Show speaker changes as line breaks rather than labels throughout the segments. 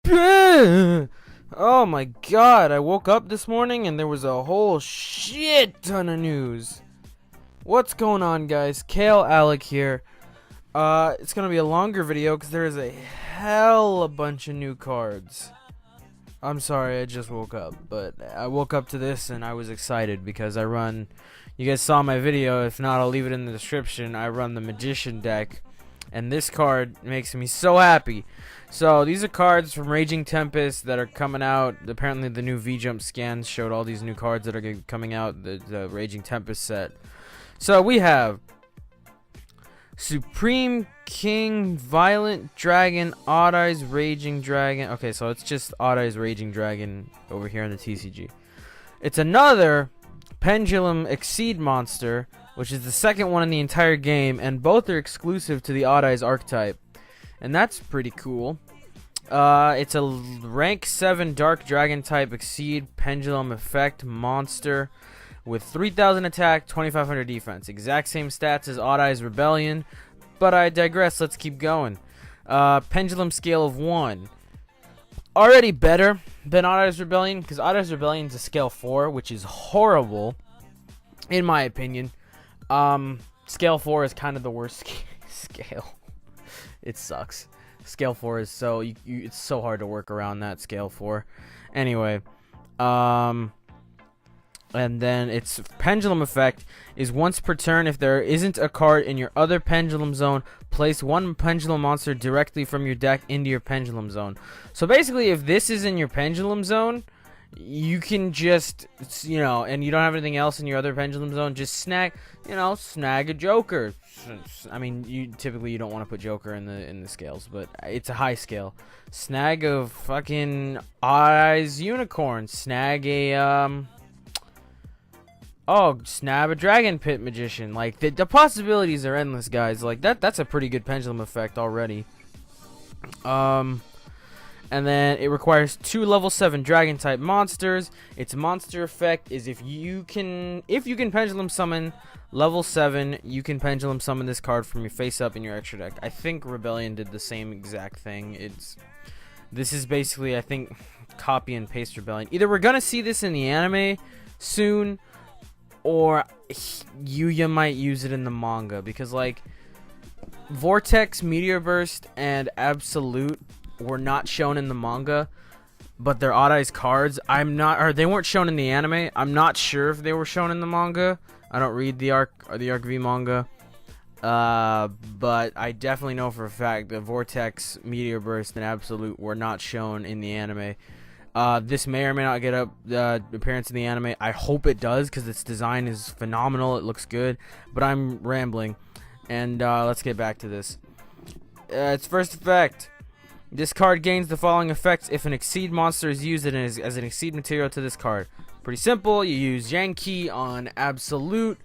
Oh my god, I woke up this morning and there was a whole shit ton of news. What's going on, guys? Kale Alec here. It's gonna be a longer video because there is a hell a bunch of new cards. I'm sorry, I just woke up, but I woke up to this and I was excited because I run, you guys saw my video, if not I'll leave it in the description, I run the Magician deck, and this card makes me so happy. So these are cards from Raging Tempest that are coming out. Apparently the new V-Jump scans showed all these new cards that are coming out, the Raging Tempest set. So we have Supreme King, Violent Dragon, Odd Eyes Raging Dragon. Okay, so it's just Odd Eyes Raging Dragon over here in the TCG. It's another Pendulum Exceed monster, which is the second one in the entire game, and both are exclusive to the Odd Eyes archetype. And that's pretty cool. It's a rank 7 Dark Dragon type Exceed Pendulum Effect monster with 3,000 attack, 2,500 defense. Exact same stats as Odd Eyes Rebellion, but I digress. Let's keep going. Pendulum scale of 1. Already better than Odd Eyes Rebellion, because Odd Eyes Rebellion is a scale 4, which is horrible, in my opinion. Scale 4 is kind of the worst scale. It sucks. Scale 4 is so it's so hard to work around that scale 4. Anyway, and then its pendulum effect is once per turn, if there isn't a card in your other pendulum zone, place one pendulum monster directly from your deck into your pendulum zone. So basically, if this is in your pendulum zone, you can just, and you don't have anything else in your other pendulum zone, just snag a Joker. I mean, you don't want to put Joker in the scales, but it's a high scale. Snag a fucking Odd Eyes Unicorn. Snag a snap a Dragon Pit Magician. Like the possibilities are endless, guys. Like that's a pretty good pendulum effect already. And then it requires 2 level 7 dragon type monsters. Its monster effect is if you can pendulum summon level 7, you can pendulum summon this card from your face up in your extra deck. I think Rebellion did the same exact thing. This is basically, I think, copy and paste Rebellion. Either we're gonna see this in the anime soon, or Yugioh might use it in the manga, because like Vortex, Meteor Burst, and Absolute were not shown in the manga, but they're Odd Eyes cards. They weren't shown in the anime. I'm not sure if they were shown in the manga. I don't read the Arc V manga, but I definitely know for a fact that Vortex, Meteor Burst, and Absolute were not shown in the anime. This may or may not get appearance in the anime. I hope it does, because its design is phenomenal. It looks good, but I'm rambling, and let's get back to this. Its first effect. This card gains the following effects if an Exceed monster is used as an Exceed material to this card. Pretty simple. You use Yankee on Absolute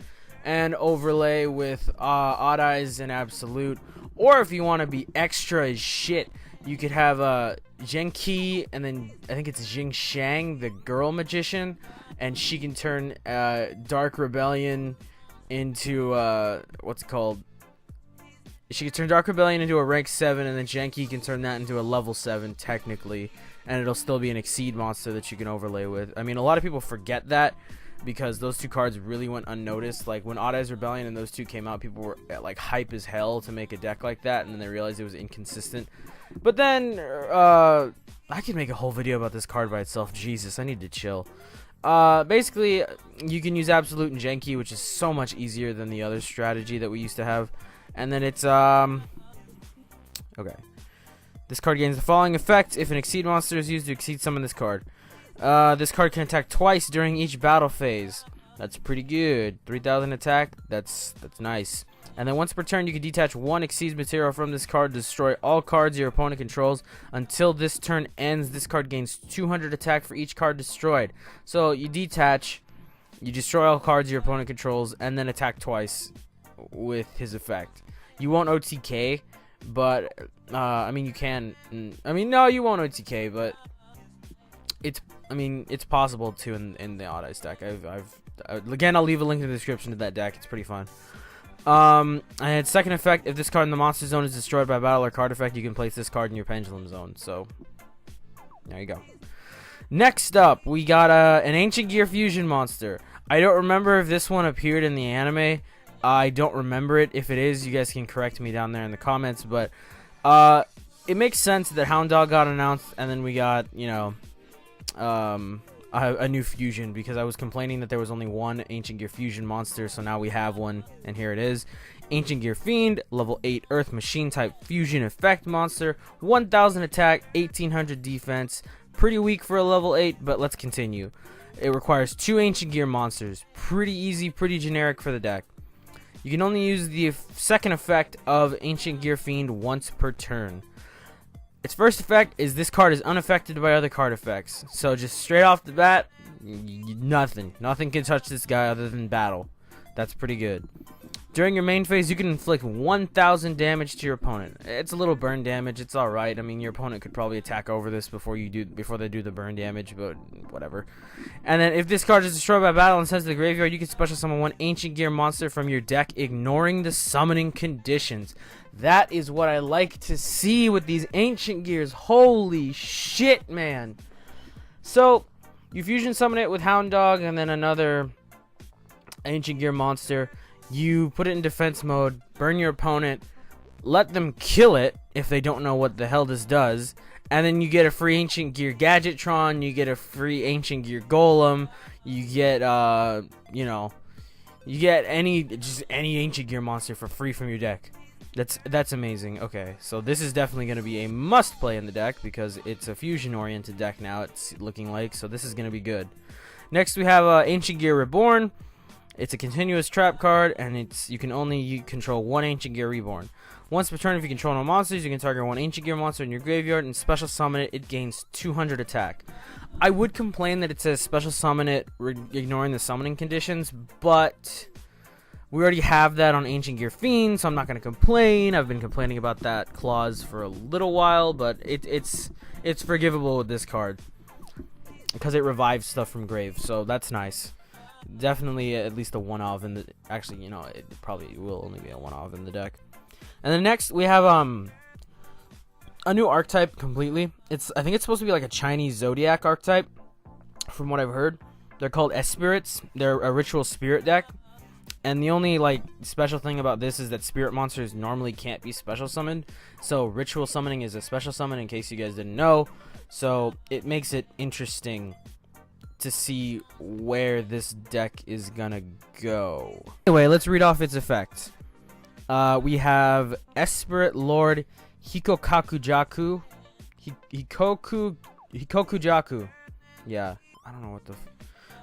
and overlay with Odd Eyes and Absolute. Or if you want to be extra as shit, you could have Yankee, and then I think it's Jing Shang, the girl magician, and she can turn Dark Rebellion into what's it called? She can turn Dark Rebellion into a rank 7, and then Genki can turn that into a level 7, technically. And it'll still be an Exceed monster that you can overlay with. I mean, a lot of people forget that, because those two cards really went unnoticed. Like, when Odd Eyes Rebellion and those two came out, people were, like, hype as hell to make a deck like that, and then they realized it was inconsistent. But then, I could make a whole video about this card by itself. Jesus, I need to chill. Basically, you can use Absolute and Genki, which is so much easier than the other strategy that we used to have. And then it's, okay. This card gains the following effect if an Exceed monster is used to Exceed summon this card. This card can attack twice during each battle phase. That's pretty good. 3,000 attack, that's nice. And then once per turn, you can detach one Exceed material from this card to destroy all cards your opponent controls. Until this turn ends, this card gains 200 attack for each card destroyed. So you detach, you destroy all cards your opponent controls, and then attack twice with his effect. You won't OTK, but I mean, you can. I mean, no, you won't OTK, but it's possible too in the Odd Eyes deck. Again, I'll leave a link in the description to that deck. It's pretty fun. And its second effect, if this card in the monster zone is destroyed by battle or card effect, you can place this card in your pendulum zone. So There you go. Next up, we got an Ancient Gear Fusion monster. I don't remember if this one appeared in the anime. I don't remember it. If it is, you guys can correct me down there in the comments. But it makes sense that Hound Dog got announced, and then we got, you know, a new fusion, because I was complaining that there was only one Ancient Gear Fusion monster, so now we have one, and here it is. Ancient Gear Fiend, level 8 Earth Machine type fusion effect monster, 1000 attack, 1800 defense. Pretty weak for a level 8, but let's continue. It requires 2 Ancient Gear monsters. Pretty easy, pretty generic for the deck. You can only use the second effect of Ancient Gear Fiend once per turn. Its first effect is this card is unaffected by other card effects. So just straight off the bat, nothing can touch this guy other than battle. That's pretty good. During your main phase, you can inflict 1000 damage to your opponent. It's a little burn damage. It's all right. I mean, your opponent could probably attack over this before they do the burn damage, but whatever. And then if this card is destroyed by battle and sent to the graveyard, you can special summon one Ancient Gear monster from your deck, ignoring the summoning conditions. That is what I like to see with these Ancient Gears. Holy shit, man. So, you fusion summon it with Hound Dog and then another Ancient Gear monster. You put it in defense mode, burn your opponent, let them kill it if they don't know what the hell this does, and then you get a free Ancient Gear Gadgetron, you get a free Ancient Gear Golem, you get, you know, you get any Ancient Gear monster for free from your deck. That's amazing. Okay, so this is definitely going to be a must play in the deck because it's a fusion oriented deck now, it's looking like, so this is going to be good. Next we have Ancient Gear Reborn. It's a continuous trap card, and you can only control one Ancient Gear Reborn. Once per turn, if you control no monsters, you can target one Ancient Gear monster in your graveyard and special summon it. It gains 200 attack. I would complain that it says special summon it, ignoring the summoning conditions, but we already have that on Ancient Gear Fiend, so I'm not going to complain. I've been complaining about that clause for a little while, but it's forgivable with this card because it revives stuff from grave, so that's nice. Definitely at least a one-off in the... Actually, you know, it probably will only be a one-off in the deck. And then next, we have a new archetype completely. I think it's supposed to be like a Chinese Zodiac archetype, from what I've heard. They're called Espirits. They're a ritual spirit deck. And the only, like, special thing about this is that spirit monsters normally can't be special summoned. So ritual summoning is a special summon, in case you guys didn't know. So it makes it interesting to see where this deck is gonna go. Anyway, let's read off its effects. We have Espirit Lord Hikokakujaku. Hikokujaku. Yeah, I don't know what the...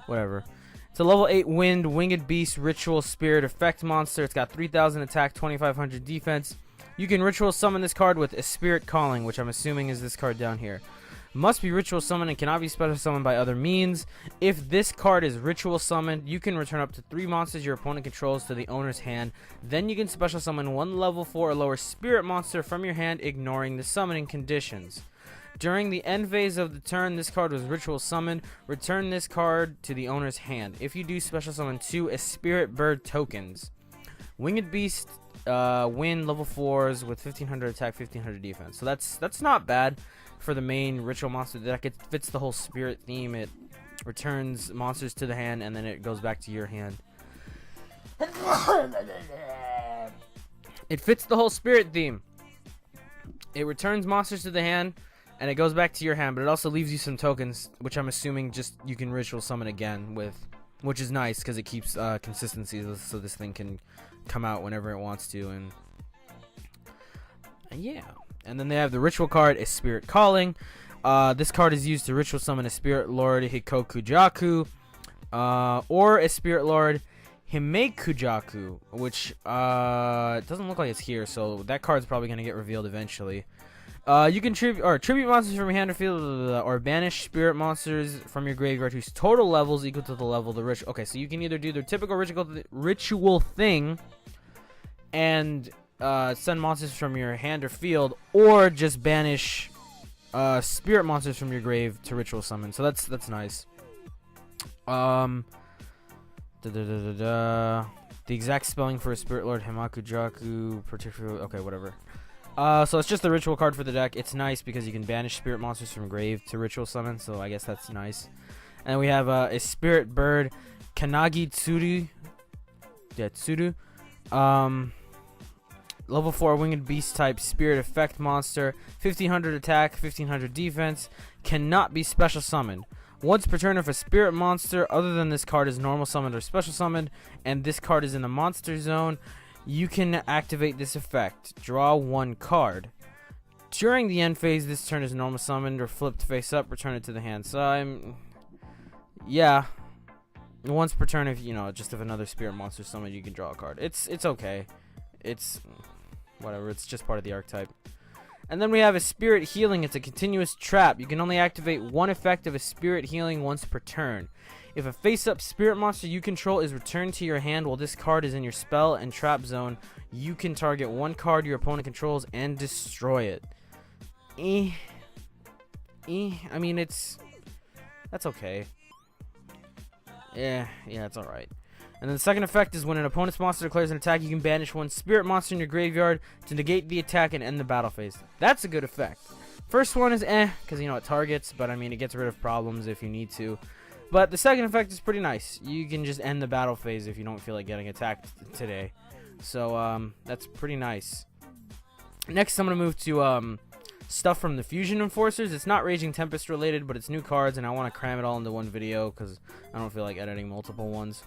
whatever. It's a level 8 Winged Beast Ritual Spirit effect monster. It's got 3000 attack, 2500 defense. You can ritual summon this card with Espirit Calling, which I'm assuming is this card down here. Must be ritual summoned and cannot be special summoned by other means. If this card is ritual summoned, you can return up to 3 monsters your opponent controls to the owner's hand. Then you can special summon one level 4 or lower spirit monster from your hand, ignoring the summoning conditions. During the end phase of the turn this card was ritual summoned, return this card to the owner's hand. If you do, special summon 2 Espirit Bird tokens. Winged Beast win level 4s with 1500 attack, 1500 defense. So that's not bad for the main ritual monster deck. It fits the whole spirit theme. It returns monsters to the hand and then it goes back to your hand. It fits the whole spirit theme. It returns monsters to the hand and it goes back to your hand, but it also leaves you some tokens, which I'm assuming just you can ritual summon again with, which is nice because it keeps consistency, so this thing can come out whenever it wants to. And yeah. And then they have the ritual card, Espirit Calling. This card is used to ritual summon a Spirit Lord Hikokujaku or a Spirit Lord Himekujaku, which it doesn't look like it's here, so that card's probably going to get revealed eventually. You can tribute monsters from your hand or field, or banish spirit monsters from your graveyard whose total level is equal to the level of the ritual. Okay, so you can either do the typical ritual thing and send monsters from your hand or field, or just banish spirit monsters from your grave to ritual summon. So that's nice. The exact spelling for a Spirit Lord Hamakujaku, particularly... Okay, whatever. So it's just the ritual card for the deck. It's nice because you can banish spirit monsters from grave to ritual summon, so I guess that's nice. And we have a spirit bird, Kanagi Tsuru. Yeah, Tsuru. Level 4 winged beast type spirit effect monster, 1500 attack, 1500 defense, cannot be special summoned. Once per turn, if a spirit monster other than this card is normal summoned or special summoned, and this card is in the monster zone, you can activate this effect. Draw 1 card. During the end phase, this turn is normal summoned or flipped face up, return it to the hand. So yeah. Once per turn, if just if another spirit monster summoned, you can draw a card. It's okay. It's whatever. It's just part of the archetype. And then we have a spirit healing. It's a continuous trap. You can only activate 1 effect of a spirit healing once per turn. If a face-up spirit monster you control is returned to your hand while this card is in your spell and trap zone, you can target 1 card your opponent controls and destroy it. I mean, that's okay. Yeah, it's alright. And then the second effect is when an opponent's monster declares an attack, you can banish 1 spirit monster in your graveyard to negate the attack and end the battle phase. That's a good effect. First one is because it targets, but I mean, it gets rid of problems if you need to. But the second effect is pretty nice. You can just end the battle phase if you don't feel like getting attacked today. So that's pretty nice. Next, I'm going to move to stuff from the Fusion Enforcers. It's not Raging Tempest related, but it's new cards, and I want to cram it all into one video because I don't feel like editing multiple ones.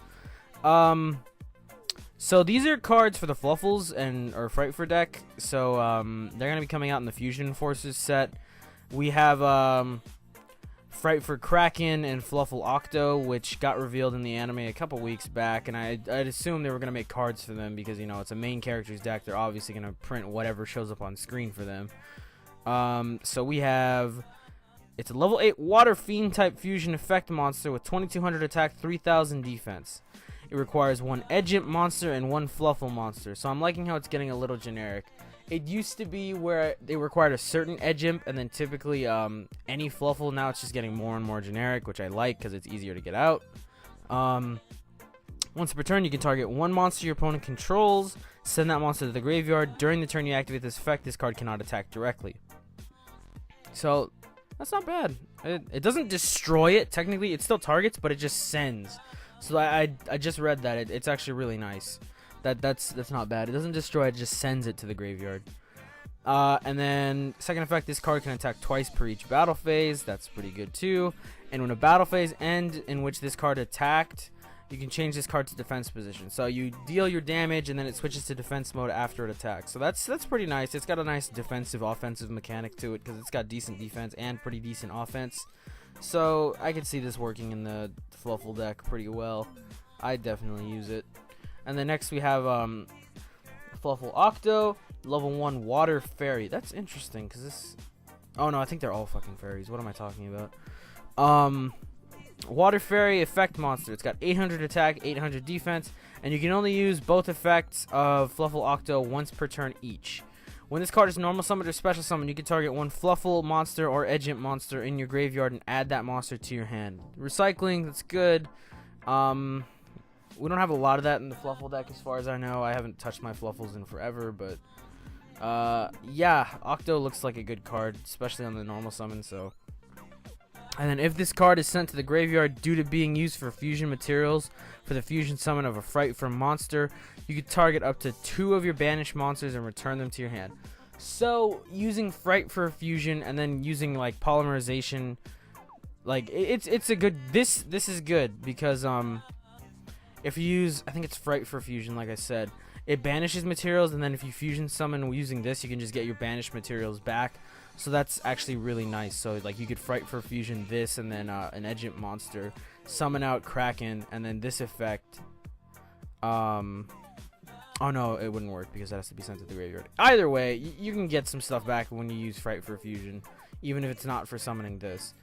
So these are cards for the Fluffles or Frightfur deck. So they're gonna be coming out in the Fusion Forces set. We have Frightfur Kraken and Fluffle Octo, which got revealed in the anime a couple weeks back, and I'd assume they were gonna make cards for them because it's a main character's deck. They're obviously gonna print whatever shows up on screen for them. So we have. It's a level 8 Water Fiend type fusion effect monster with 2200 attack, 3000 defense. It requires 1 Edge-Imp monster and 1 Fluffle monster. So I'm liking how it's getting a little generic. It used to be where they required a certain Edge-Imp and then typically any Fluffle. Now it's just getting more and more generic, which I like because it's easier to get out. Once per turn, you can target 1 monster your opponent controls, send that monster to the graveyard. During the turn you activate this effect, this card cannot attack directly. So that's not bad. It doesn't destroy it. Technically, it still targets, but it just sends. So I just read that. It's actually really nice. That's not bad. It doesn't destroy it. It just sends it to the graveyard. And then second effect, this card can attack twice per each battle phase. That's pretty good too. And when a battle phase ends in which this card attacked, you can change this card to defense position. So you deal your damage and then it switches to defense mode after it attacks. So that's pretty nice. It's got a nice defensive offensive mechanic to it because it's got decent defense and pretty decent offense. So I could see this working in the Fluffle deck pretty well. I definitely use it. And then next we have Fluffle Octo, level 1 Water Fairy. That's interesting because this. Oh no, I think they're all fucking fairies. What am I talking about? Water Fairy effect monster. It's got 800 attack, 800 defense, and you can only use both effects of Fluffle Octo once per turn each. When this card is normal summoned or special summoned, you can target 1 Fluffle monster or Edge-Imp monster in your graveyard and add that monster to your hand. Recycling, that's good. We don't have a lot of that in the Fluffle deck as far as I know. I haven't touched my Fluffles in forever, but yeah, Octo looks like a good card, especially on the normal summon, so. And then if this card is sent to the graveyard due to being used for fusion materials for the fusion summon of a Frightfur monster, you can target up to 2 of your banished monsters and return them to your hand. So using Frightfur fusion and then using like polymerization, like it's a good. This is good because if you use, I think it's Frightfur fusion, like I said, it banishes materials, and then if you fusion summon using this, you can just get your banished materials back. So that's actually really nice. So like you could Frightfur fusion this and then an Edge-Imp monster, summon out Kraken, and then this effect. Oh no, it wouldn't work because that has to be sent to the graveyard. Either way, you can get some stuff back when you use Frightfur fusion, even if it's not for summoning this.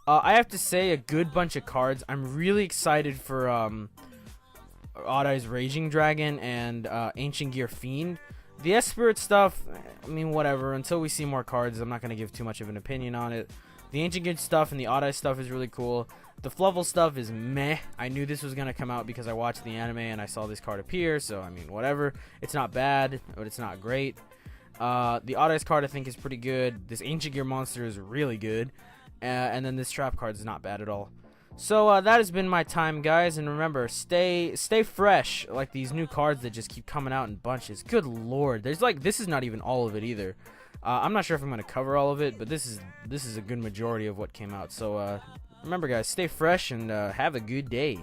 I have to say, a good bunch of cards. I'm really excited for Odd Eyes Raging Dragon and Ancient Gear Fiend. The Espirit stuff, I mean, whatever. Until we see more cards, I'm not going to give too much of an opinion on it. The Ancient Gear stuff and the Odd Eyes stuff is really cool. The Fluffle stuff is meh. I knew this was going to come out because I watched the anime and I saw this card appear. So, I mean, whatever. It's not bad, but it's not great. The Odd Eyes card I think is pretty good. This Ancient Gear monster is really good. And then this Trap card is not bad at all. So that has been my time, guys. And remember, stay fresh. Like these new cards that just keep coming out in bunches. Good lord, there's like, this is not even all of it either. I'm not sure if I'm gonna cover all of it, but this is a good majority of what came out. So remember, guys, stay fresh and have a good day.